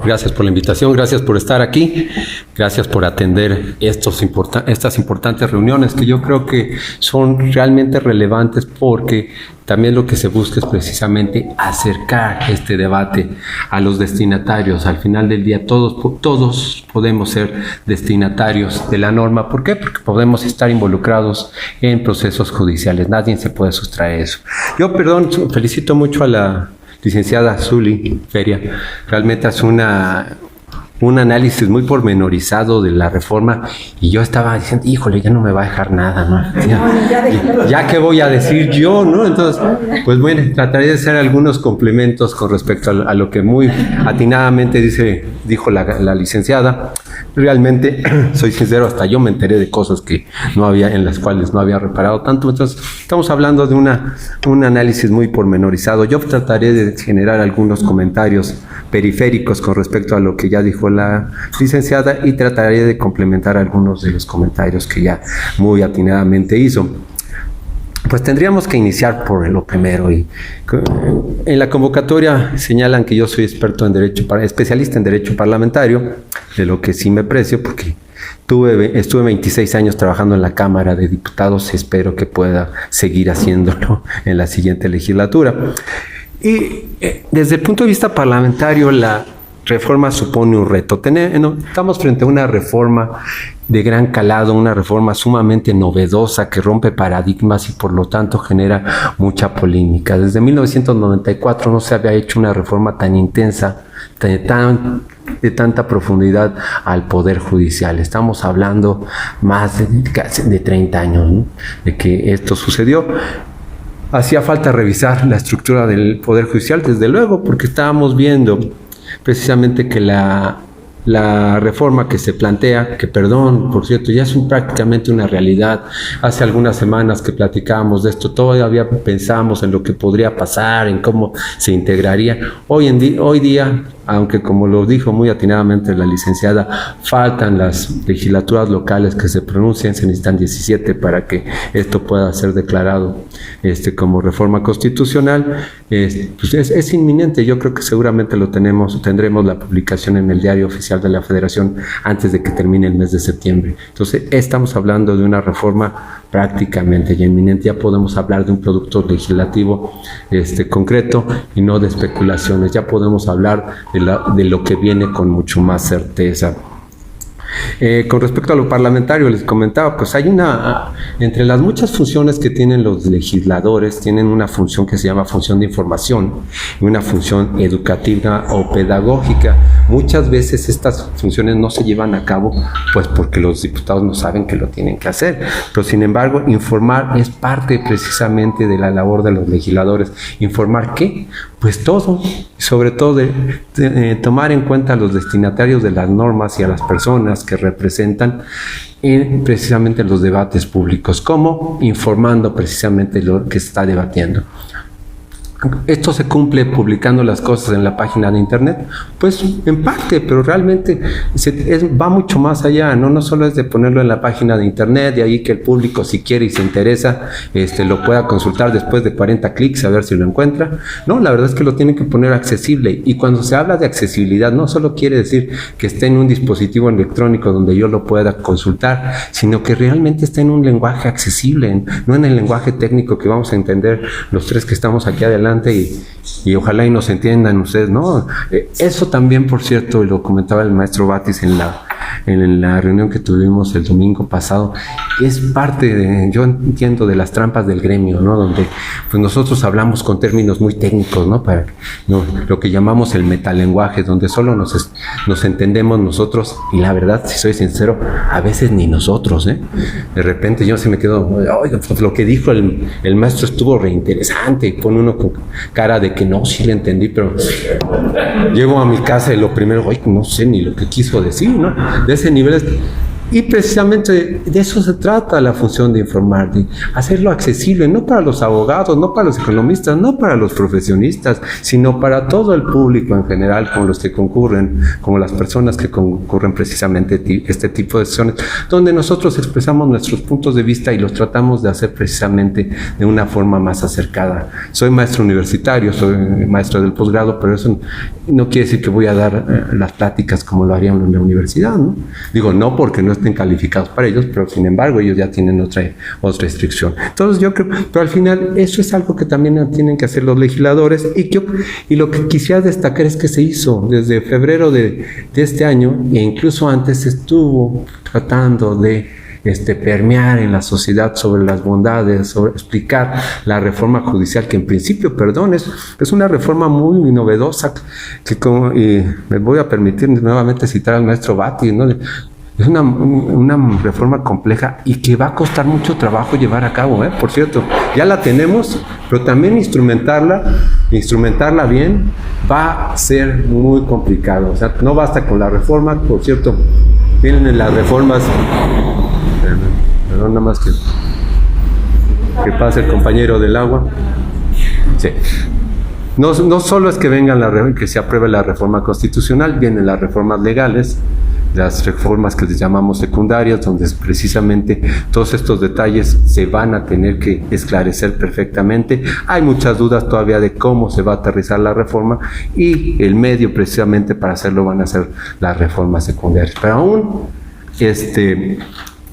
Gracias por la invitación, gracias por estar aquí, gracias por atender estas importantes reuniones que yo creo que son realmente relevantes porque también lo que se busca es precisamente acercar este debate a los destinatarios. Al final del día todos podemos ser destinatarios de la norma. ¿Por qué? Porque podemos estar involucrados en procesos judiciales. Nadie se puede sustraer eso. Yo, felicito mucho a la licenciada Zuli Feria. Realmente hace un análisis muy pormenorizado de la reforma y yo estaba diciendo, híjole, ya no me va a dejar nada, ¿no? Ya qué voy a decir yo, ¿no? Entonces, pues bueno, trataré de hacer algunos complementos con respecto a lo que muy atinadamente dijo la licenciada. Realmente, soy sincero, hasta yo me enteré de cosas en las cuales no había reparado tanto. Entonces, estamos hablando de un análisis muy pormenorizado. Yo trataré de generar algunos comentarios periféricos con respecto a lo que ya dijo la licenciada y trataré de complementar algunos de los comentarios que ya muy atinadamente hizo. Pues tendríamos que iniciar por lo primero. Y en la convocatoria señalan que yo soy especialista en derecho parlamentario, de lo que sí me precio porque estuve 26 años trabajando en la Cámara de Diputados y espero que pueda seguir haciéndolo en la siguiente legislatura. Y desde el punto de vista parlamentario, la reforma supone un reto. Estamos frente a una reforma de gran calado, una reforma sumamente novedosa que rompe paradigmas y por lo tanto genera mucha polémica. Desde 1994 no se había hecho una reforma tan intensa, de tanta profundidad al Poder Judicial. Estamos hablando más de 30 años, ¿no?, de que esto sucedió. Hacía falta revisar la estructura del Poder Judicial, desde luego, porque estábamos viendo precisamente que la reforma que se plantea, que por cierto, ya es prácticamente una realidad. Hace algunas semanas que platicábamos de esto, todavía pensábamos en lo que podría pasar, en cómo se integraría. Hoy día, aunque como lo dijo muy atinadamente la licenciada, faltan las legislaturas locales que se pronuncien, se necesitan 17 para que esto pueda ser declarado como reforma constitucional. Pues es inminente. Yo creo que seguramente tendremos la publicación en el Diario Oficial de la Federación antes de que termine el mes de septiembre. Entonces, estamos hablando de una reforma prácticamente ya inminente. Ya podemos hablar de un producto legislativo concreto y no de especulaciones. Ya podemos hablar de lo que viene con mucho más certeza. Con respecto a lo parlamentario, les comentaba, pues hay entre las muchas funciones que tienen los legisladores, tienen una función que se llama función de información y una función educativa o pedagógica. Muchas veces estas funciones no se llevan a cabo, pues porque los diputados no saben que lo tienen que hacer. Pero sin embargo, informar es parte precisamente de la labor de los legisladores. ¿Informar qué? Pues todo, sobre todo de tomar en cuenta a los destinatarios de las normas y a las personas que representan precisamente los debates públicos, como informando precisamente lo que se está debatiendo. ¿Esto se cumple publicando las cosas en la página de internet? Pues en parte, pero realmente va mucho más allá, ¿no? No solo es de ponerlo en la página de internet, de ahí que el público, si quiere y se interesa, lo pueda consultar después de 40 clics a ver si lo encuentra. No, la verdad es que lo tienen que poner accesible. Y cuando se habla de accesibilidad, no solo quiere decir que esté en un dispositivo electrónico donde yo lo pueda consultar, sino que realmente esté en un lenguaje accesible, no en el lenguaje técnico que vamos a entender los tres que estamos aquí adelante. Y ojalá y nos entiendan ustedes, ¿no? Eso también, por cierto, lo comentaba el maestro Batis en la reunión que tuvimos el domingo pasado, es parte yo entiendo, de las trampas del gremio, ¿no? Donde pues nosotros hablamos con términos muy técnicos, ¿no? Lo que llamamos el metalenguaje, donde solo nos entendemos nosotros, y la verdad, si soy sincero, a veces ni nosotros, ¿eh? De repente yo se me quedo, oiga, pues lo que dijo el maestro estuvo reinteresante, y pone uno con cara de que no, sí le entendí, pero llego a mi casa y lo primero, no sé ni lo que quiso decir, ¿no? De ese nivel Y precisamente de eso se trata la función de informar, de hacerlo accesible, no para los abogados, no para los economistas, no para los profesionistas, sino para todo el público en general, como los que concurren, como las personas que concurren precisamente este tipo de sesiones, donde nosotros expresamos nuestros puntos de vista y los tratamos de hacer precisamente de una forma más acercada. Soy maestro universitario, soy maestro del posgrado, pero eso no quiere decir que voy a dar las pláticas como lo harían en la universidad, ¿no? Digo, no porque no estén calificados para ellos, pero sin embargo ellos ya tienen otra restricción. Entonces yo creo, pero al final eso es algo que también tienen que hacer los legisladores y lo que quisiera destacar es que se hizo desde febrero de este año e incluso antes estuvo tratando de permear en la sociedad sobre las bondades, sobre explicar la reforma judicial, que en principio, perdón, es una reforma muy novedosa, y me voy a permitir nuevamente citar al maestro Batti, ¿no? Es una reforma compleja y que va a costar mucho trabajo llevar a cabo, por cierto, ya la tenemos, pero también instrumentarla bien va a ser muy complicado. O sea, no basta con la reforma, por cierto, vienen las reformas, perdón, nada más que pase el compañero del agua. Sí. No solo es que que se apruebe la reforma constitucional, vienen las reformas legales, las reformas que les llamamos secundarias, donde precisamente todos estos detalles se van a tener que esclarecer perfectamente. Hay muchas dudas todavía de cómo se va a aterrizar la reforma y el medio precisamente para hacerlo van a ser las reformas secundarias. Pero aún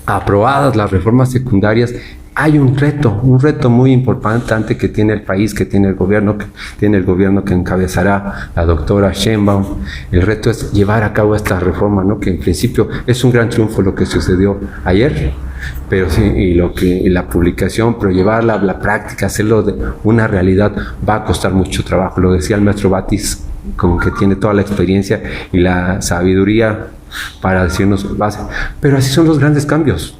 aprobadas las reformas secundarias, hay un reto muy importante que tiene el país, que tiene el gobierno que encabezará la doctora Sheinbaum. El reto es llevar a cabo esta reforma, ¿no? Que en principio es un gran triunfo lo que sucedió ayer, pero sí, y la publicación, pero llevarla a la práctica, hacerlo de una realidad, va a costar mucho trabajo. Lo decía el maestro Batis, como que tiene toda la experiencia y la sabiduría para decirnos base, pero así son los grandes cambios.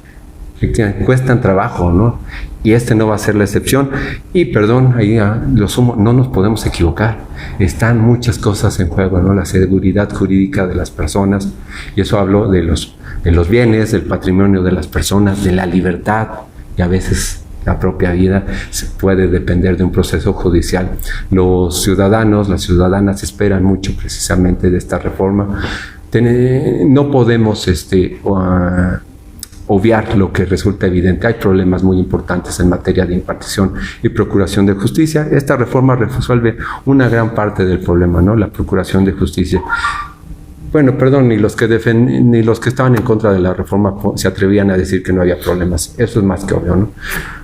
Cuestan trabajo, ¿no? Y no va a ser la excepción. Y perdón, ahí lo sumo, no nos podemos equivocar. Están muchas cosas en juego, ¿no? La seguridad jurídica de las personas, y eso hablo de los bienes, del patrimonio de las personas, de la libertad, y a veces la propia vida se puede depender de un proceso judicial. Los ciudadanos, las ciudadanas esperan mucho precisamente de esta reforma. No podemos obviar lo que resulta evidente. Hay problemas muy importantes en materia de impartición y procuración de justicia. Esta reforma resuelve una gran parte del problema, ¿no? La procuración de justicia. Bueno, perdón, ni los que estaban en contra de la reforma se atrevían a decir que no había problemas. Eso es más que obvio, ¿no?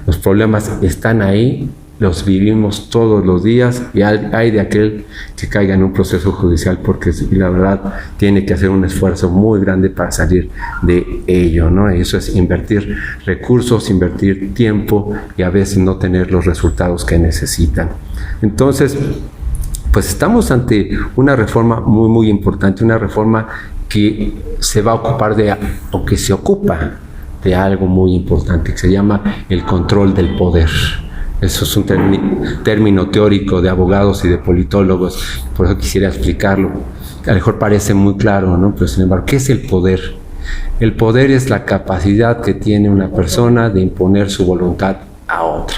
Los problemas están ahí, los vivimos todos los días, y hay de aquel que caiga en un proceso judicial porque la verdad tiene que hacer un esfuerzo muy grande para salir de ello, ¿no? Eso es invertir recursos, invertir tiempo y a veces no tener los resultados que necesitan. Entonces, pues estamos ante una reforma muy, muy importante, una reforma que se va a ocupar o que se ocupa de algo muy importante que se llama el control del poder. Eso es un término teórico de abogados y de politólogos, por eso quisiera explicarlo. A lo mejor parece muy claro, ¿no? Pero sin embargo, ¿qué es el poder? El poder es la capacidad que tiene una persona de imponer su voluntad a otra.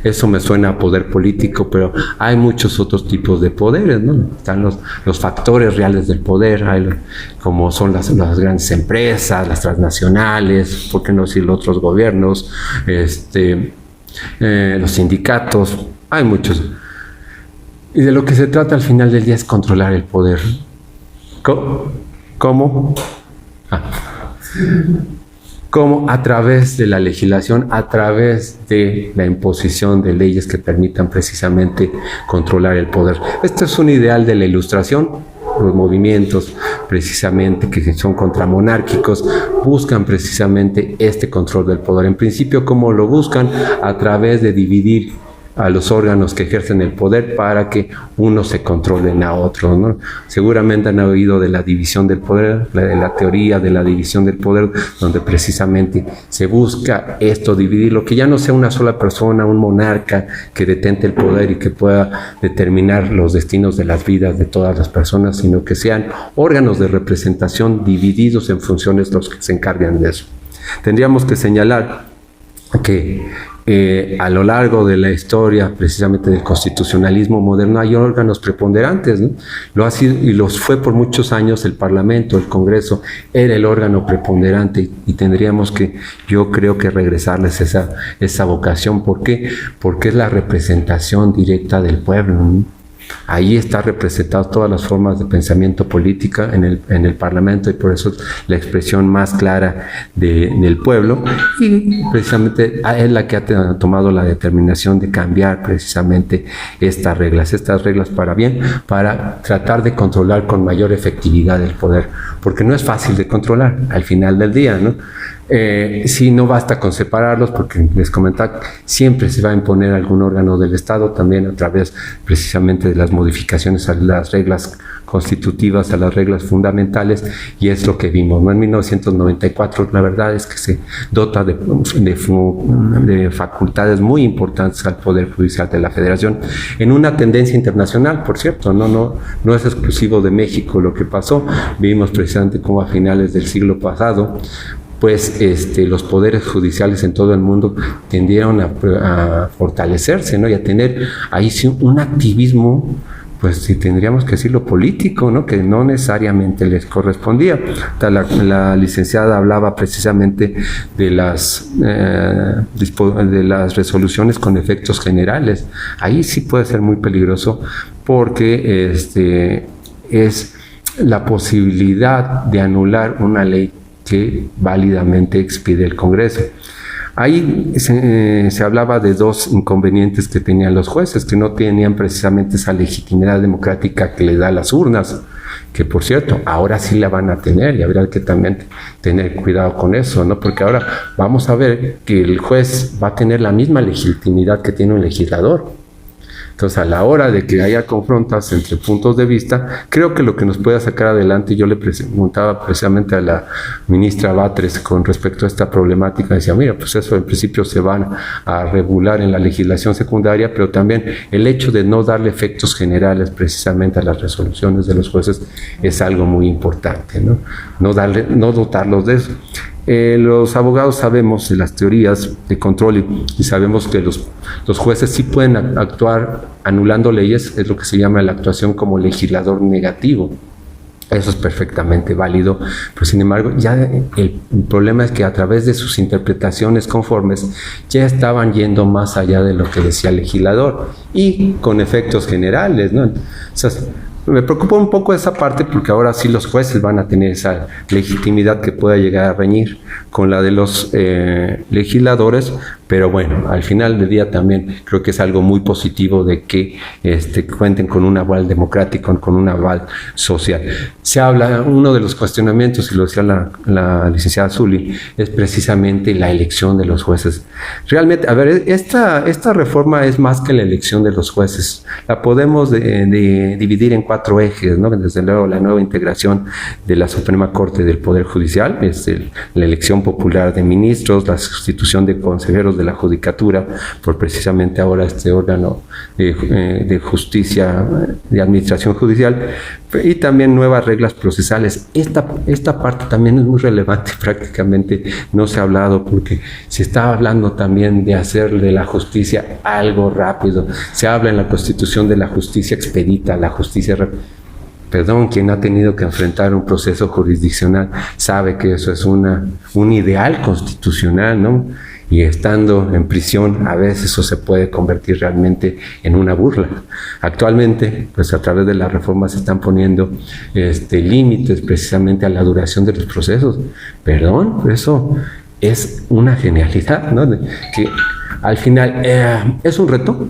Eso me suena a poder político, pero hay muchos otros tipos de poderes, ¿no? Están los factores reales del poder, como son las grandes empresas, las transnacionales, ¿por qué no decir otros gobiernos? Los sindicatos, hay muchos. Y de lo que se trata al final del día es controlar el poder. ¿Cómo? Como a través de la legislación, a través de la imposición de leyes que permitan precisamente controlar el poder. Este es un ideal de la Ilustración. Los movimientos precisamente que son contramonárquicos buscan precisamente este control del poder. En principio, ¿cómo lo buscan? A través de dividir a los órganos que ejercen el poder para que unos se controlen a otros, ¿no? Seguramente han oído de la división del poder, de la teoría de la división del poder, donde precisamente se busca esto, dividirlo, que ya no sea una sola persona, un monarca que detente el poder y que pueda determinar los destinos de las vidas de todas las personas, sino que sean órganos de representación divididos en funciones los que se encargan de eso. Tendríamos que señalar que a lo largo de la historia, precisamente del constitucionalismo moderno, hay órganos preponderantes, ¿no? Lo ha sido y los fue por muchos años el Parlamento, el Congreso, era el órgano preponderante y tendríamos que, yo creo que regresarles esa vocación. ¿Por qué? Porque es la representación directa del pueblo, ¿no? Ahí está representadas todas las formas de pensamiento política en el Parlamento y por eso es la expresión más clara del pueblo y precisamente es la que ha tomado la determinación de cambiar precisamente estas reglas para bien, para tratar de controlar con mayor efectividad el poder, porque no es fácil de controlar al final del día, ¿no? Sí, no basta con separarlos porque les comentaba, siempre se va a imponer algún órgano del Estado también a través precisamente de las modificaciones a las reglas constitutivas, a las reglas fundamentales, y es lo que vimos, ¿no? En 1994 la verdad es que se dota de facultades muy importantes al Poder Judicial de la Federación, en una tendencia internacional, por cierto, no es exclusivo de México lo que pasó. Vimos precisamente cómo a finales del siglo pasado pues los poderes judiciales en todo el mundo tendieron a fortalecerse, ¿no? Y a tener ahí sí un activismo, pues si tendríamos que decirlo, político, ¿no? Que no necesariamente les correspondía. La licenciada hablaba precisamente de las resoluciones con efectos generales. Ahí sí puede ser muy peligroso porque es la posibilidad de anular una ley que válidamente expide el Congreso. Ahí se hablaba de dos inconvenientes que tenían los jueces, que no tenían precisamente esa legitimidad democrática que le da las urnas, que por cierto, ahora sí la van a tener y habrá que también tener cuidado con eso, ¿no? Porque ahora vamos a ver que el juez va a tener la misma legitimidad que tiene un legislador. Entonces, a la hora de que haya confrontas entre puntos de vista, creo que lo que nos pueda sacar adelante, yo le preguntaba precisamente a la ministra Batres con respecto a esta problemática, decía, mira, pues eso en principio se van a regular en la legislación secundaria, pero también el hecho de no darle efectos generales precisamente a las resoluciones de los jueces es algo muy importante, ¿no? No dotarlos de eso. Los abogados sabemos de las teorías de control y sabemos que los jueces sí pueden actuar anulando leyes, es lo que se llama la actuación como legislador negativo. Eso es perfectamente válido, pero sin embargo ya el problema es que a través de sus interpretaciones conformes ya estaban yendo más allá de lo que decía el legislador y con efectos generales, ¿no? O sea, me preocupa un poco esa parte porque ahora sí los jueces van a tener esa legitimidad que pueda llegar a reñir con la de los legisladores, pero bueno, al final del día también creo que es algo muy positivo de que cuenten con un aval democrático, con un aval social. Se habla, uno de los cuestionamientos, y lo decía la licenciada Zuli, es precisamente la elección de los jueces. Realmente, a ver, esta reforma es más que la elección de los jueces. La podemos dividir en 4 ejes, ¿no? Desde luego, la nueva integración de la Suprema Corte del Poder Judicial, la elección popular de ministros, la sustitución de consejeros de la Judicatura por precisamente ahora este órgano de justicia, de administración judicial, y también nuevas reglas procesales. Esta parte también es muy relevante, prácticamente no se ha hablado porque se está hablando también de hacer de la justicia algo rápido. Se habla en la Constitución de la justicia expedita, la justicia quien ha tenido que enfrentar un proceso jurisdiccional sabe que eso es un ideal constitucional, ¿no? Y estando en prisión, a veces eso se puede convertir realmente en una burla. Actualmente, pues a través de la reforma se están poniendo límites precisamente a la duración de los procesos. Eso es una genialidad, ¿no? Que al final es un reto.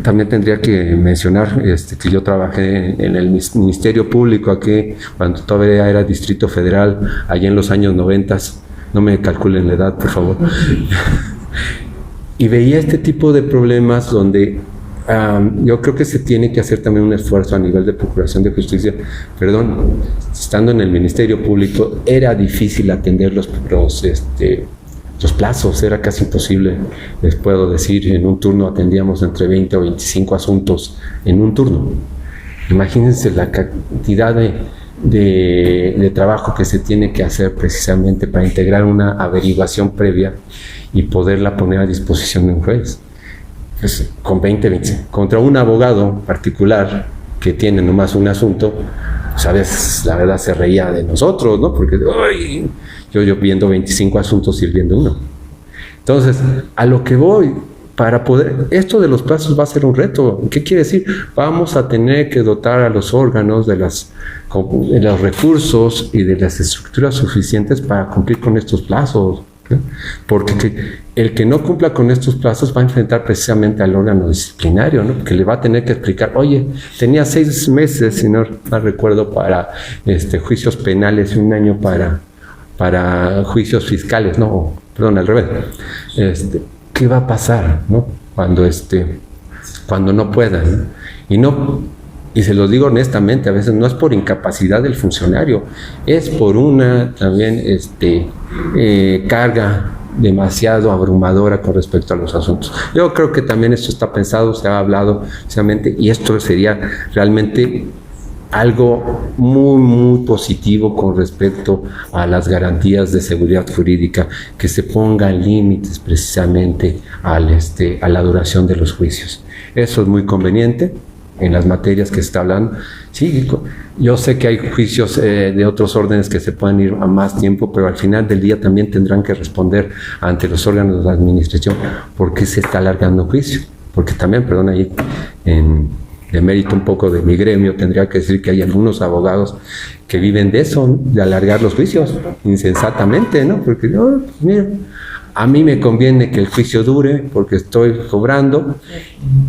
También tendría que mencionar que yo trabajé en el Ministerio Público aquí, cuando todavía era Distrito Federal, allá en los años 90. No me calculen la edad, por favor. Y veía este tipo de problemas donde yo creo que se tiene que hacer también un esfuerzo a nivel de Procuración de Justicia. Perdón, estando en el Ministerio Público era difícil atender los plazos, era casi imposible. Les puedo decir, en un turno atendíamos entre 20 o 25 asuntos en un turno. Imagínense la cantidad de trabajo que se tiene que hacer precisamente para integrar una averiguación previa y poderla poner a disposición de un juez. Pues, con 20, contra un abogado particular que tiene nomás un asunto, pues a veces la verdad se reía de nosotros, ¿no? Porque ¡ay! Yo viendo 25 asuntos y él viendo uno. Entonces, a lo que voy, para poder, esto de los plazos va a ser un reto. ¿Qué quiere decir? Vamos a tener que dotar a los órganos de los recursos y de las estructuras suficientes para cumplir con estos plazos. ¿No? Porque el que no cumpla con estos plazos va a enfrentar precisamente al órgano disciplinario, ¿no? Que le va a tener que explicar, oye, tenía 6 meses, si no recuerdo, para juicios penales y 1 año para juicios fiscales, no, perdón, al revés. ¿Qué va a pasar, no? Cuando no puedan, ¿no? Y se los digo honestamente, a veces no es por incapacidad del funcionario, es por una también carga demasiado abrumadora con respecto a los asuntos. Yo creo que también esto está pensado, se ha hablado precisamente, y esto sería realmente algo muy, muy positivo con respecto a las garantías de seguridad jurídica, que se pongan límites precisamente a la duración de los juicios. Eso es muy conveniente en las materias que se está hablando. Sí, yo sé que hay juicios de otros órdenes que se pueden ir a más tiempo, pero al final del día también tendrán que responder ante los órganos de la administración por qué se está alargando el juicio. Porque también, perdón, ahí de mérito un poco de mi gremio, tendría que decir que hay algunos abogados que viven de eso, de alargar los juicios insensatamente, ¿no? Porque, pues mira, a mí me conviene que el juicio dure porque estoy cobrando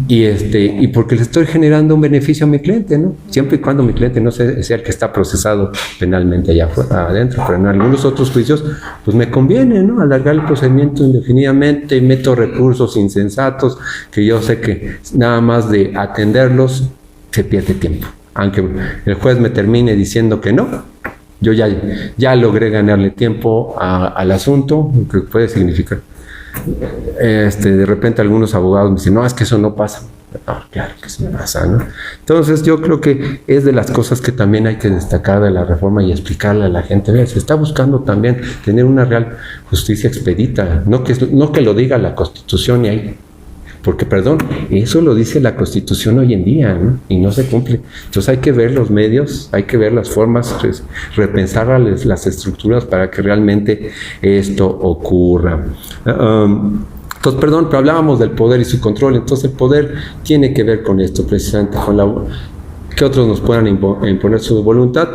y porque le estoy generando un beneficio a mi cliente, ¿no? Siempre y cuando mi cliente no sea el que está procesado penalmente allá adentro, pero en algunos otros juicios, pues me conviene, ¿no? Alargar el procedimiento indefinidamente y meto recursos insensatos que yo sé que nada más de atenderlos se pierde tiempo. Aunque el juez me termine diciendo que no, yo ya logré ganarle tiempo al asunto, que puede significar. De repente algunos abogados me dicen, no, es que eso no pasa. No, claro que sí pasa, ¿no? Entonces yo creo que es de las cosas que también hay que destacar de la reforma y explicarle a la gente. Mira, se está buscando también tener una real justicia expedita, no que lo diga la Constitución y ahí. Porque, perdón, eso lo dice la Constitución hoy en día, ¿no? Y no se cumple. Entonces hay que ver los medios, hay que ver las formas, repensar las estructuras para que realmente esto ocurra. Entonces, perdón, pero hablábamos del poder y su control. Entonces el poder tiene que ver con esto, precisamente, con que otros nos puedan imponer su voluntad,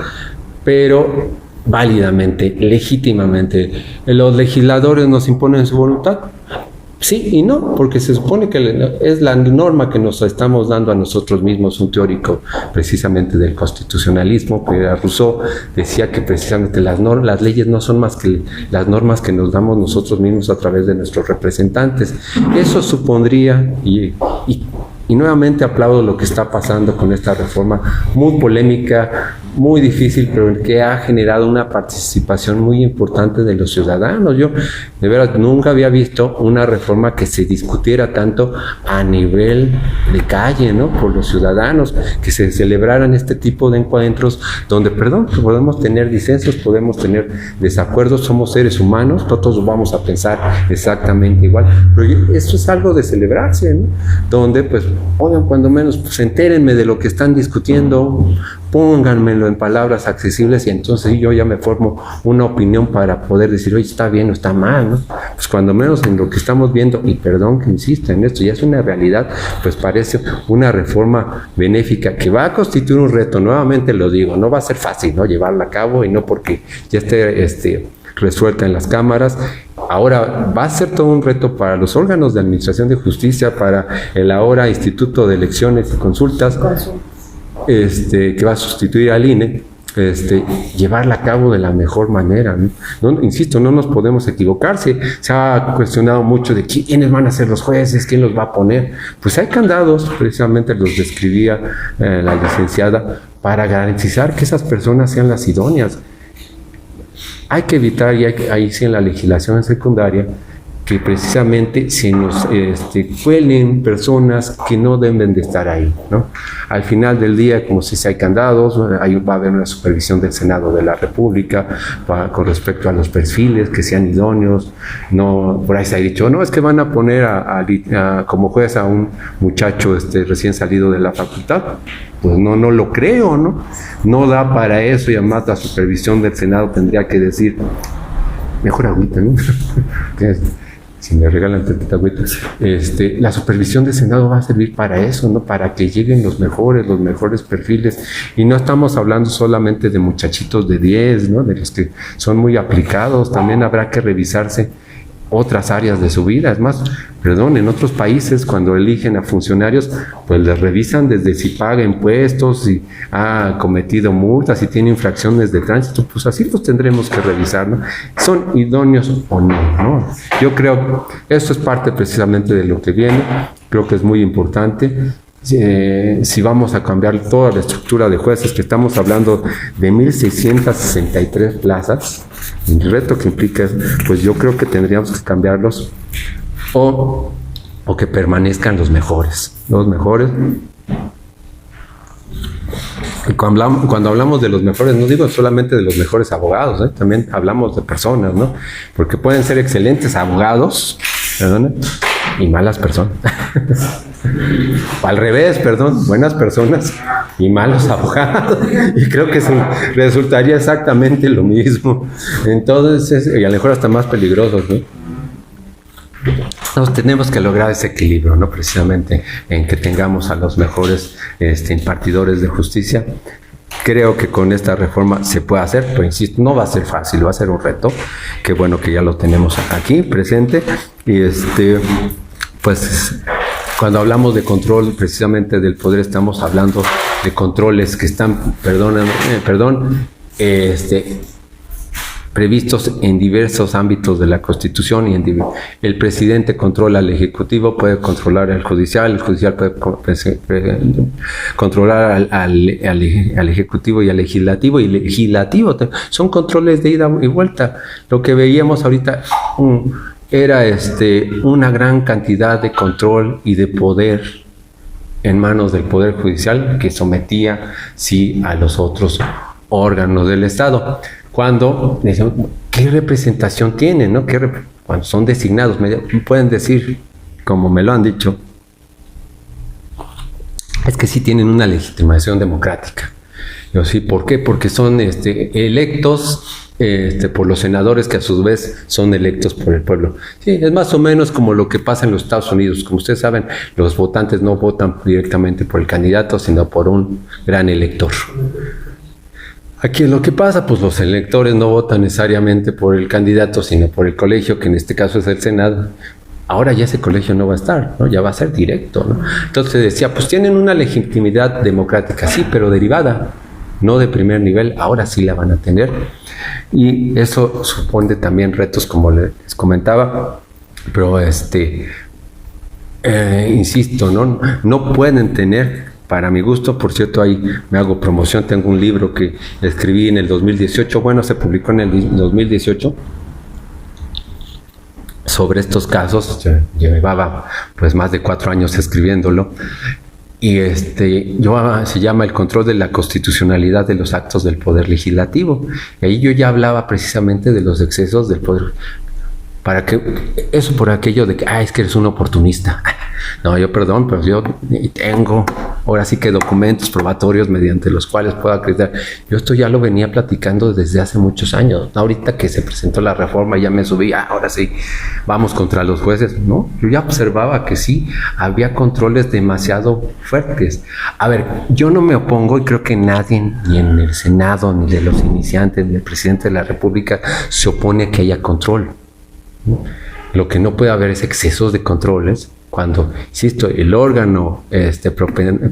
pero válidamente, legítimamente. Los legisladores nos imponen su voluntad. Sí y no, porque se supone que es la norma que nos estamos dando a nosotros mismos. Un teórico precisamente del constitucionalismo, Pierre Rousseau, decía que precisamente las leyes no son más que las normas que nos damos nosotros mismos a través de nuestros representantes. Eso supondría, y nuevamente aplaudo lo que está pasando con esta reforma, muy polémica, muy difícil, pero que ha generado una participación muy importante de los ciudadanos. Yo, de verdad, nunca había visto una reforma que se discutiera tanto a nivel de calle, ¿no? Por los ciudadanos, que se celebraran este tipo de encuentros donde, perdón, podemos tener disensos, podemos tener desacuerdos, somos seres humanos, no todos vamos a pensar exactamente igual, pero esto es algo de celebrarse, ¿no? Donde, pues, oigan, cuando menos, pues entérenme de lo que están discutiendo, pónganmelo en palabras accesibles y entonces yo ya me formo una opinión para poder decir, oye, está bien o está mal, ¿no? Pues cuando menos en lo que estamos viendo, y perdón que insista en esto, ya es una realidad, pues parece una reforma benéfica que va a constituir un reto, nuevamente lo digo, no va a ser fácil, ¿no? Llevarla a cabo y no porque ya esté resuelta en las cámaras. Ahora va a ser todo un reto para los órganos de administración de justicia, para el ahora Instituto de Elecciones y Consultas, que va a sustituir al INE, llevarla a cabo de la mejor manera, ¿no? Insisto, no nos podemos equivocar. Se ha cuestionado mucho de quiénes van a ser los jueces, quién los va a poner. Pues hay candados, precisamente los describía la licenciada, para garantizar que esas personas sean las idóneas. Hay que evitar, y ahí sí en la legislación secundaria, que precisamente se nos cuelen personas que no deben de estar ahí, ¿no? Al final del día, como si hay candados, va a haber una supervisión del Senado de la República con respecto a los perfiles que sean idóneos. No, por ahí se ha dicho, no, es que van a poner como juez a un muchacho recién salido de la facultad. Pues no lo creo, ¿no? No da para eso, y además la supervisión del Senado tendría que decir, mejor agüita, ¿no? Si me regalan tantita agüita, la supervisión del Senado va a servir para eso, ¿no? Para que lleguen los mejores perfiles. Y no estamos hablando solamente de muchachitos de 10, ¿no? De los que son muy aplicados. También habrá que revisarse otras áreas de su vida. Es más, en otros países, cuando eligen a funcionarios, pues les revisan desde si paga impuestos, si ha cometido multas, si tiene infracciones de tránsito. Pues así los tendremos que revisar, ¿no? ¿Son idóneos o no, no? Yo creo que esto es parte precisamente de lo que viene. Creo que es muy importante. Si vamos a cambiar toda la estructura de jueces, que estamos hablando de 1,663 plazas, el reto que implica, pues yo creo que tendríamos que cambiarlos o que permanezcan los mejores. Y cuando hablamos de los mejores, no digo solamente de los mejores abogados, también hablamos de personas, ¿no? Porque pueden ser excelentes abogados, y malas personas. O al revés, buenas personas y malos abogados. Y creo que resultaría exactamente lo mismo. Entonces, y a lo mejor hasta más peligrosos, ¿no? Nos tenemos que lograr ese equilibrio, ¿no? Precisamente en que tengamos a los mejores impartidores de justicia. Creo que con esta reforma se puede hacer, pero insisto, no va a ser fácil, va a ser un reto. Qué bueno que ya lo tenemos aquí presente. Y pues cuando hablamos de control precisamente del poder, estamos hablando de controles que están, previstos en diversos ámbitos de la Constitución, y el presidente controla al Ejecutivo, puede controlar al Judicial, el Judicial puede controlar al Ejecutivo y al Legislativo, y Legislativo son controles de ida y vuelta. Lo que veíamos ahorita era una gran cantidad de control y de poder en manos del Poder Judicial, que sometía, sí, a los otros órganos del Estado. Cuando decimos, ¿qué representación tienen, no? Cuando son designados, pueden decir, como me lo han dicho, es que sí tienen una legitimación democrática. Yo sí, ¿por qué? Porque son electos por los senadores, que a su vez son electos por el pueblo. Sí, es más o menos como lo que pasa en los Estados Unidos. Como ustedes saben, los votantes no votan directamente por el candidato, sino por un gran elector. Aquí es lo que pasa, pues los electores no votan necesariamente por el candidato, sino por el colegio, que en este caso es el Senado. Ahora ya ese colegio no va a estar, ¿no? Ya va a ser directo, ¿no? Entonces decía, pues tienen una legitimidad democrática, sí, pero derivada, no de primer nivel. Ahora sí la van a tener. Y eso supone también retos, como les comentaba, pero insisto, no pueden tener, para mi gusto, por cierto, ahí me hago promoción, tengo un libro que escribí en el 2018, se publicó en el 2018, sobre estos casos. Llevaba pues más de 4 años escribiéndolo, y se llama El control de la constitucionalidad de los actos del Poder Legislativo. Y ahí yo ya hablaba precisamente de los excesos del Poder. Por aquello de que, es que eres un oportunista. No, pero yo tengo ahora sí que documentos probatorios mediante los cuales puedo acreditar. Yo esto ya lo venía platicando desde hace muchos años. Ahorita que se presentó la reforma ya me subí, ahora sí, vamos contra los jueces. No, yo ya observaba que sí, había controles demasiado fuertes. A ver, yo no me opongo, y creo que nadie, ni en el Senado, ni de los iniciantes, ni el presidente de la República, se opone a que haya control. Lo que no puede haber es excesos de controles cuando, insisto, el órgano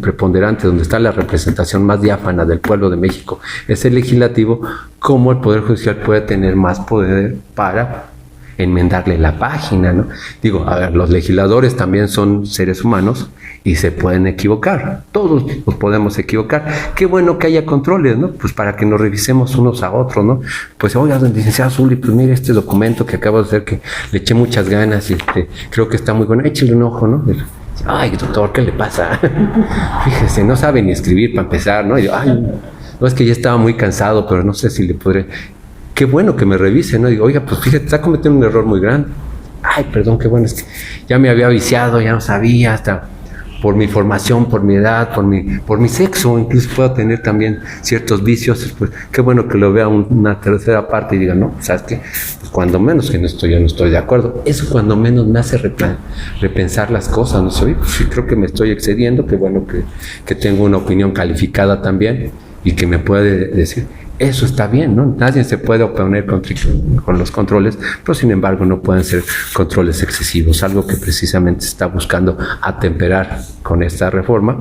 preponderante donde está la representación más diáfana del pueblo de México es el legislativo, cómo el Poder Judicial puede tener más poder para enmendarle la página, ¿no? Digo, a ver, los legisladores también son seres humanos y se pueden equivocar, todos nos podemos equivocar. Qué bueno que haya controles, ¿no? Pues para que nos revisemos unos a otros, ¿no? Pues, oiga, licenciado Zuli, pues mire este documento que acabo de hacer, que le eché muchas ganas y creo que está muy bueno, échale un ojo, ¿no? Ay, doctor, ¿qué le pasa? Fíjese, no sabe ni escribir para empezar, ¿no? Y yo, ay, no, es que ya estaba muy cansado, pero no sé si le podré. Qué bueno que me revise, ¿no? Digo, oiga, pues fíjate, está cometiendo un error muy grande. Ay, perdón, qué bueno, es que ya me había viciado, ya no sabía, hasta por mi formación, por mi edad, por mi sexo, incluso puedo tener también ciertos vicios. Pues qué bueno que lo vea una tercera parte y diga, no, ¿sabes qué? Pues cuando menos que yo no estoy de acuerdo. Eso cuando menos me hace repensar las cosas, ¿no? Pues sí, creo que me estoy excediendo, qué bueno que tengo una opinión calificada también y que me puede decir, eso está bien, ¿no? Nadie se puede oponer con los controles, pero sin embargo no pueden ser controles excesivos, algo que precisamente se está buscando atemperar con esta reforma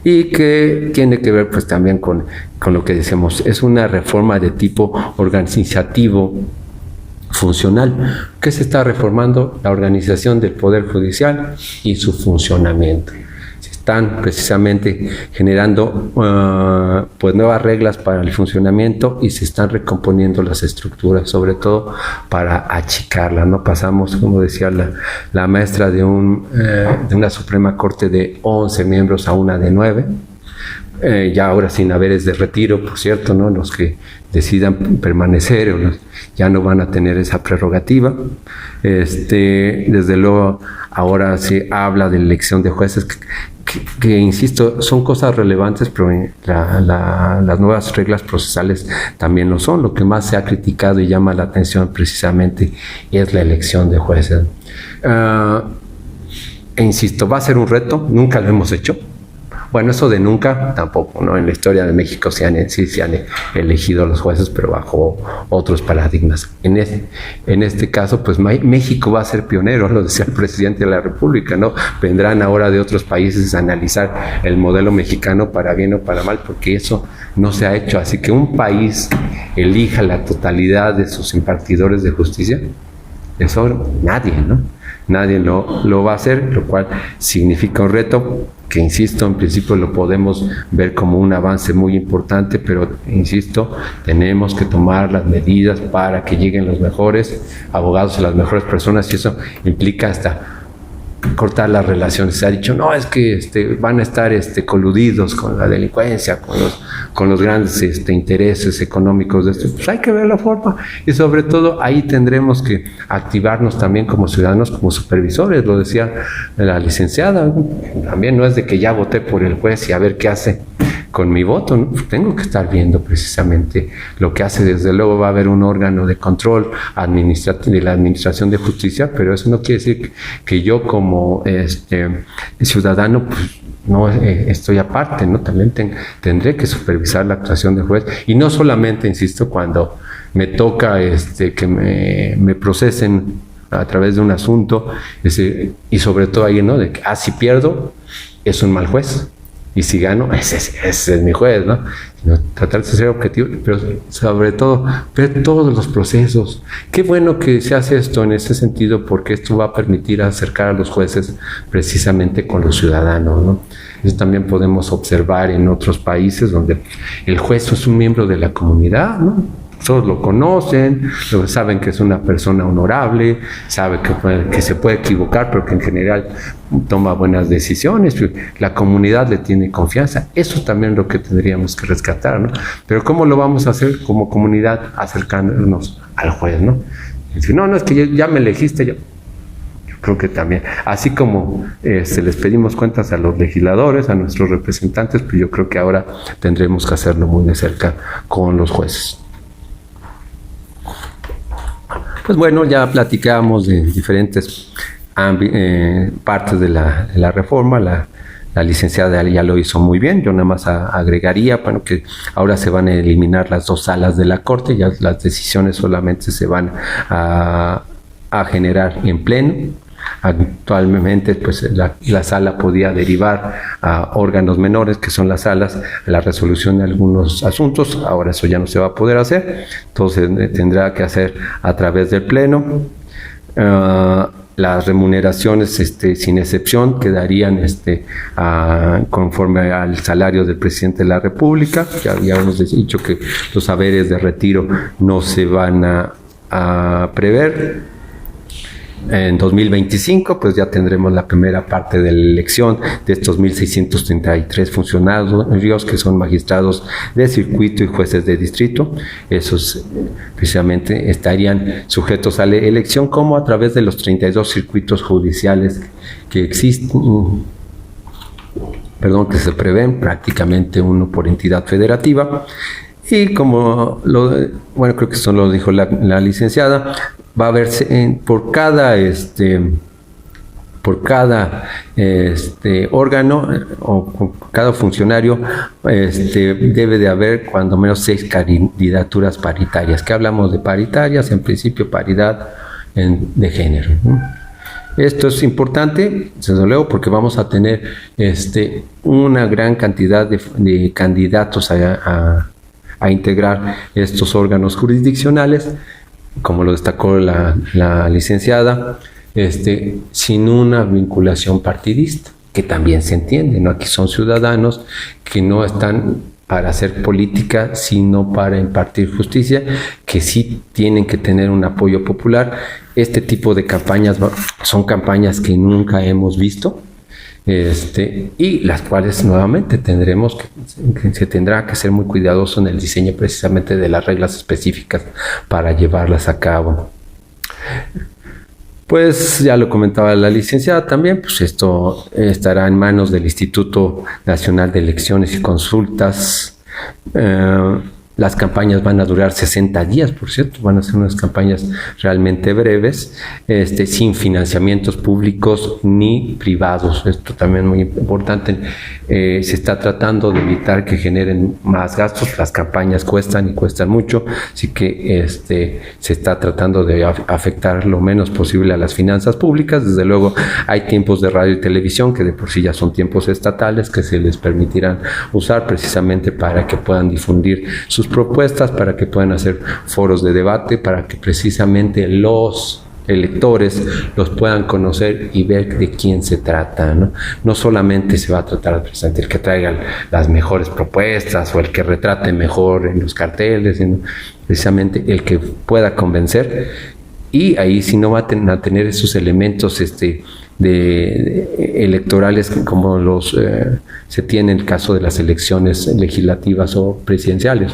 y que tiene que ver pues también con lo que decimos, es una reforma de tipo organizativo funcional, que se está reformando la organización del Poder Judicial y su funcionamiento. Están precisamente generando pues nuevas reglas para el funcionamiento y se están recomponiendo las estructuras, sobre todo para achicarla, ¿no? Pasamos, como decía la maestra, de una Suprema Corte de 11 miembros a una de 9. Ya ahora sin haberes de retiro, por cierto, ¿no? Los que decidan permanecer ya no van a tener esa prerrogativa. Desde luego ahora se habla de elección de jueces que insisto, son cosas relevantes, pero las nuevas reglas procesales también lo son. Lo que más se ha criticado y llama la atención precisamente es la elección de jueces. Insisto, va a ser un reto, nunca lo hemos hecho. Bueno, eso de nunca tampoco, ¿no? En la historia de México se han elegido los jueces, pero bajo otros paradigmas. En este caso, pues México va a ser pionero, lo decía el presidente de la República, ¿no? Vendrán ahora de otros países a analizar el modelo mexicano para bien o para mal, porque eso no se ha hecho. Así que un país elija la totalidad de sus impartidores de justicia, eso nadie, ¿no? Nadie lo va a hacer, lo cual significa un reto que, insisto, en principio lo podemos ver como un avance muy importante, pero, insisto, tenemos que tomar las medidas para que lleguen los mejores abogados y las mejores personas, y eso implica hasta cortar las relaciones. Se ha dicho, no, es que van a estar coludidos con la delincuencia, con los grandes intereses económicos de esto. Pues hay que ver la forma, y sobre todo ahí tendremos que activarnos también como ciudadanos, como supervisores. Lo decía la licenciada, también no es de que ya voté por el juez y a ver qué hace con mi voto, ¿no? Tengo que estar viendo precisamente lo que hace. Desde luego va a haber un órgano de control de la administración de justicia, pero eso no quiere decir que yo como ciudadano pues no estoy aparte, ¿no? También tendré que supervisar la actuación del juez, y no solamente, insisto, cuando me toca que me procesen a través de un asunto, y sobre todo ahí, ¿no? De que si pierdo es un mal juez, y si gano, ese es mi juez, ¿no? Tratar de ser objetivo, pero sobre todo ver todos los procesos. Qué bueno que se hace esto en ese sentido, porque esto va a permitir acercar a los jueces precisamente con los ciudadanos, ¿no? Eso también podemos observar en otros países donde el juez es un miembro de la comunidad, ¿no? Todos lo conocen, saben que es una persona honorable, sabe que se puede equivocar, pero que en general toma buenas decisiones. La comunidad le tiene confianza. Eso también es lo que tendríamos que rescatar, ¿no? Pero ¿cómo lo vamos a hacer como comunidad? Acercándonos al juez, ¿no? Decir, no, es que ya me elegiste, yo creo que también, así como les pedimos cuentas a los legisladores, a nuestros representantes, pues yo creo que ahora tendremos que hacerlo muy de cerca con los jueces. Pues bueno, ya platicamos de diferentes partes de la reforma. La licenciada ya lo hizo muy bien. Yo nada más agregaría, bueno, que ahora se van a eliminar las 2 salas de la Corte, ya las decisiones solamente se van a generar en pleno. Actualmente, pues la sala podía derivar a órganos menores, que son las salas, a la resolución de algunos asuntos. Ahora eso ya no se va a poder hacer, entonces tendrá que hacer a través del Pleno. Las remuneraciones, sin excepción, quedarían conforme al salario del presidente de la República. Ya habíamos dicho que los haberes de retiro no se van a prever. En 2025, pues ya tendremos la primera parte de la elección de estos 1.633 funcionarios que son magistrados de circuito y jueces de distrito. Esos precisamente estarían sujetos a la elección, como a través de los 32 circuitos judiciales que existen, que se prevén, prácticamente uno por entidad federativa. Y como creo que eso lo dijo la licenciada, va a haberse por cada órgano o cada funcionario debe de haber cuando menos 6 candidaturas paritarias. ¿Qué hablamos de paritarias? En principio, paridad de género, ¿no? Esto es importante, desde luego, porque vamos a tener una gran cantidad de candidatos a integrar estos órganos jurisdiccionales, como lo destacó la licenciada, sin una vinculación partidista, que también se entiende, ¿no? Aquí son ciudadanos que no están para hacer política, sino para impartir justicia, que sí tienen que tener un apoyo popular. Este tipo de campañas son campañas que nunca hemos visto, y las cuales nuevamente se tendrá que ser muy cuidadoso en el diseño precisamente de las reglas específicas para llevarlas a cabo. Pues ya lo comentaba la licenciada también, pues esto estará en manos del Instituto Nacional de Elecciones y Consultas. Las campañas van a durar 60 días, por cierto, van a ser unas campañas realmente breves, sin financiamientos públicos ni privados. Esto también es muy importante. Se está tratando de evitar que generen más gastos. Las campañas cuestan y cuestan mucho, así que se está tratando de afectar lo menos posible a las finanzas públicas. Desde luego, hay tiempos de radio y televisión que de por sí ya son tiempos estatales que se les permitirán usar precisamente para que puedan difundir sus propuestas, para que puedan hacer foros de debate, para que precisamente los electores los puedan conocer y ver de quién se trata, ¿no? No solamente se va a tratar precisamente el que traiga las mejores propuestas o el que retrate mejor en los carteles, sino precisamente el que pueda convencer, y ahí sí no va a tener esos elementos electorales como se tiene en el caso de las elecciones legislativas o presidenciales.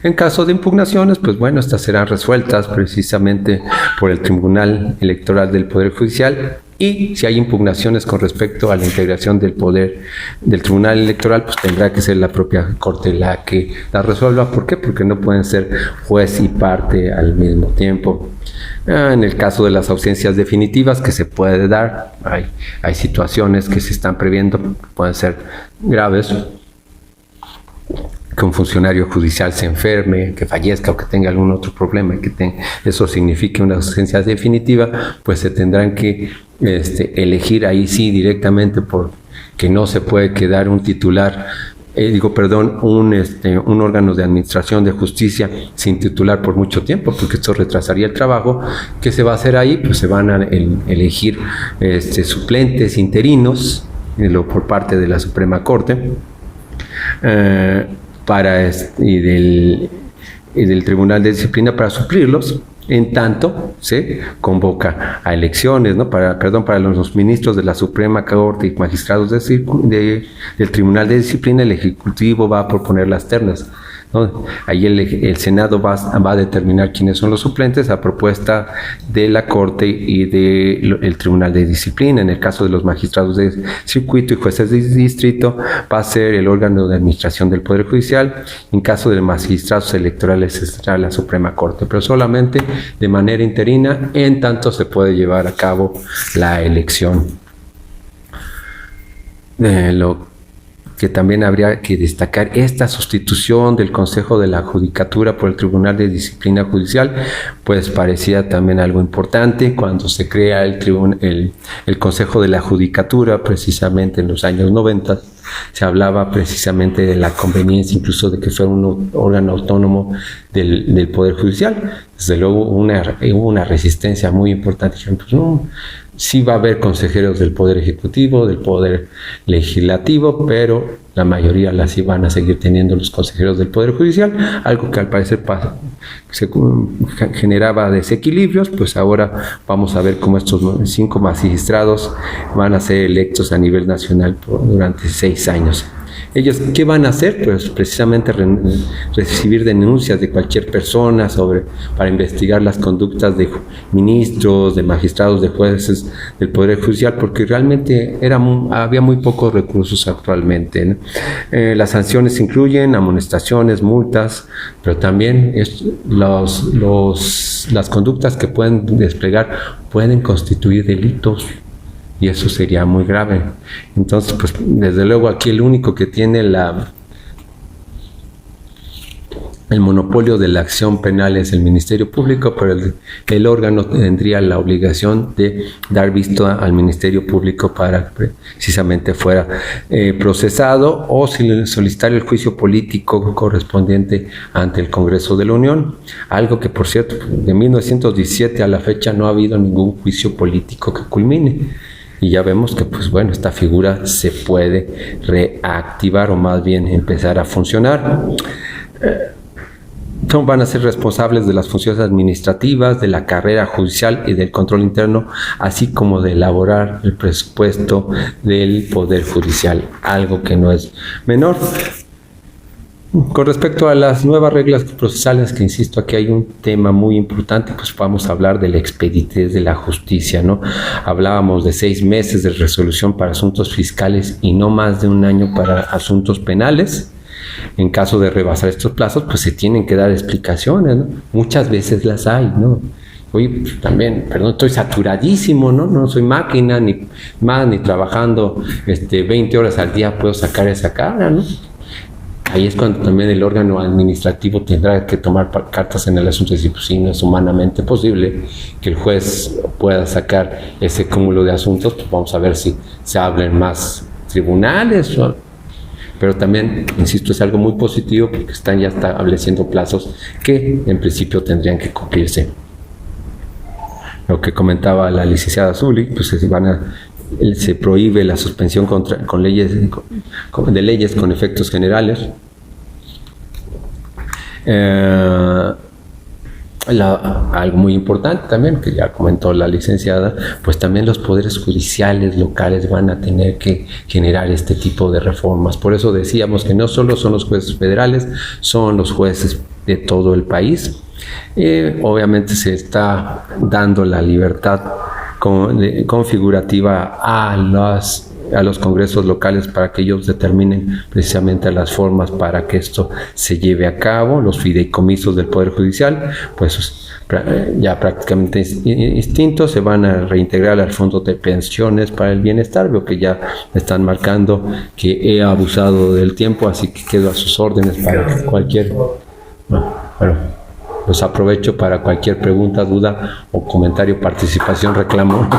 En caso de impugnaciones, pues bueno, estas serán resueltas precisamente por el Tribunal Electoral del Poder Judicial, y si hay impugnaciones con respecto a la integración del poder del Tribunal Electoral, pues tendrá que ser la propia Corte la que la resuelva. ¿Por qué? Porque no pueden ser juez y parte al mismo tiempo. En el caso de las ausencias definitivas que se puede dar, hay situaciones que se están previendo, pueden ser graves, que un funcionario judicial se enferme, que fallezca o que tenga algún otro problema, eso signifique una ausencia definitiva, pues se tendrán que elegir ahí sí directamente, porque no se puede quedar un titular, un órgano de administración de justicia sin titular por mucho tiempo, porque esto retrasaría el trabajo. ¿Qué se va a hacer ahí? Pues se van a elegir suplentes interinos por parte de la Suprema Corte, y del Tribunal de Disciplina para suplirlos. En tanto, se convoca a elecciones, ¿no? Para los ministros de la Suprema Corte y magistrados del Tribunal de Disciplina, el Ejecutivo va a proponer las ternas, ¿no? Ahí el Senado va a determinar quiénes son los suplentes a propuesta de la Corte y del Tribunal de Disciplina. En el caso de los magistrados de circuito y jueces de distrito, va a ser el órgano de administración del Poder Judicial. En caso de magistrados electorales, será la Suprema Corte, pero solamente de manera interina, en tanto se puede llevar a cabo la elección. que también habría que destacar esta sustitución del Consejo de la Judicatura por el Tribunal de Disciplina Judicial, pues parecía también algo importante cuando se crea el Consejo de la Judicatura, precisamente en los años 90. Se hablaba precisamente de la conveniencia, incluso de que fuera un órgano autónomo del Poder Judicial. Desde luego hubo una resistencia muy importante. Pues no, sí va a haber consejeros del Poder Ejecutivo, del Poder Legislativo, pero la mayoría las iban a seguir teniendo los consejeros del Poder Judicial, algo que al parecer se generaba desequilibrios. Pues ahora vamos a ver cómo estos 5 magistrados van a ser electos a nivel nacional durante 6 años. ¿Ellos qué van a hacer? Pues precisamente recibir denuncias de cualquier persona para investigar las conductas de ministros, de magistrados, de jueces del Poder Judicial, porque realmente había muy pocos recursos actualmente, ¿no? Las sanciones incluyen amonestaciones, multas, pero también las conductas que pueden desplegar pueden constituir delitos. Y eso sería muy grave. Entonces, pues desde luego aquí el único que tiene el monopolio de la acción penal es el Ministerio Público, pero el órgano tendría la obligación de dar visto al Ministerio Público para que precisamente fuera procesado o solicitar el juicio político correspondiente ante el Congreso de la Unión. Algo que, por cierto, de 1917 a la fecha no ha habido ningún juicio político que culmine. Y ya vemos que, pues bueno, esta figura se puede reactivar o más bien empezar a funcionar. Van a ser responsables de las funciones administrativas, de la carrera judicial y del control interno, así como de elaborar el presupuesto del Poder Judicial, algo que no es menor. Con respecto a las nuevas reglas procesales, que insisto, aquí hay un tema muy importante, pues vamos a hablar de la expeditez de la justicia, ¿no? Hablábamos de 6 meses de resolución para asuntos fiscales y no más de 1 año para asuntos penales. En caso de rebasar estos plazos, pues se tienen que dar explicaciones, ¿no? Muchas veces las hay, ¿no? Oye, pues también, perdón, estoy saturadísimo, ¿no? No soy máquina, ni trabajando 20 horas al día puedo sacar esa cara, ¿no? Ahí es cuando también el órgano administrativo tendrá que tomar cartas en el asunto y decir, pues sí, no es humanamente posible que el juez pueda sacar ese cúmulo de asuntos. Pues vamos a ver si se abren más tribunales. Pero también, insisto, es algo muy positivo porque están ya estableciendo plazos que en principio tendrían que cumplirse. Lo que comentaba la licenciada Zuli, pues se prohíbe la suspensión de leyes con efectos generales. Algo muy importante también, que ya comentó la licenciada, pues también los poderes judiciales locales van a tener que generar este tipo de reformas. Por eso decíamos que no solo son los jueces federales, son los jueces de todo el país. Obviamente se está dando la libertad configurativa a los congresos locales para que ellos determinen precisamente las formas para que esto se lleve a cabo. Los fideicomisos del Poder Judicial, pues ya prácticamente extintos, se van a reintegrar al fondo de pensiones para el bienestar. Veo que ya están marcando que he abusado del tiempo, así que quedo a sus órdenes para cualquier... Bueno, los aprovecho para cualquier pregunta, duda o comentario, participación, reclamo.